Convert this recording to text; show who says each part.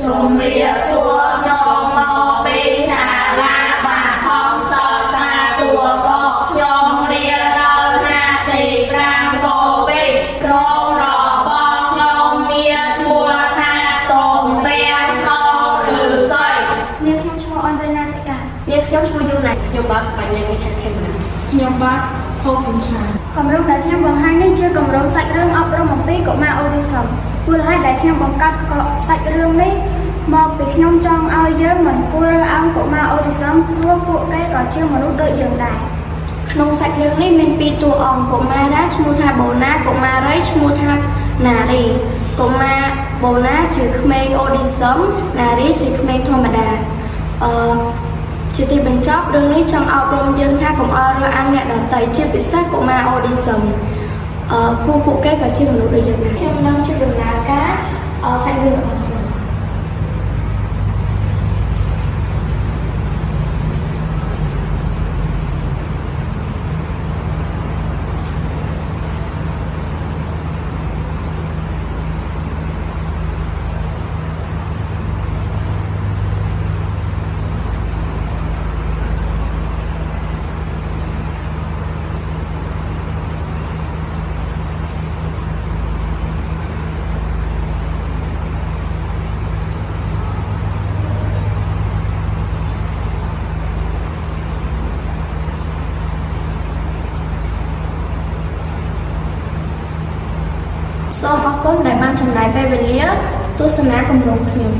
Speaker 1: Chúng bia xua nhôm mô bi xà la bà thông sơ xa tùa cô nhôm bia rơ na tì ram cô bi rô rò bò nhôm bia chua tha tôm bia sô rừ xoay.
Speaker 2: Nếu không cho anh Rena sẽ cả.
Speaker 1: Nếu không cho du này nhôm bát bà nhà cái chắc thêm nào.
Speaker 3: Nhôm bát khô cứng trà.
Speaker 2: កម្រុងដែលខ្ញុំបង្ហាញនេះជាកម្រុងសាច់រឿងអប់រំអំពីកុមារអូទីសឹមពលហេតុដែលខ្ញុំបង្កើតសាច់រឿងនេះមកពីខ្ញុំចង់ឲ្យយើងមិនគួររើសអើងកុមារអូទីសឹមព្រោះពួកគេក៏ជាមនុស្សដូចយើងដែរក្នុងសាច់រឿងនេះមានពីរតួអង្គកុមារឈ្មោះថាបូណាកុមារីឈ្មោះថាណារីកុមារបូណាជាក្មេងអូទីសឹមណារីជាក្មេងធម្មតាជាទីបញ្ចប់រឿងនេះចង់អប់រំយើងថាកុំឲ្យរើសអើងអ្នកដទៃជាពិសេសកុមារអូទីសឹមពួកគេក៏ជាមនុស្សដូចយើងដែរខ្ញុំនឹងជួយដំណើរការសាច់រឿងរបស់ខ្ញុំ សូមអរគុណដែលបានចំណាយពេលវេលាទស្សនាគម្រោងខ្ញុំ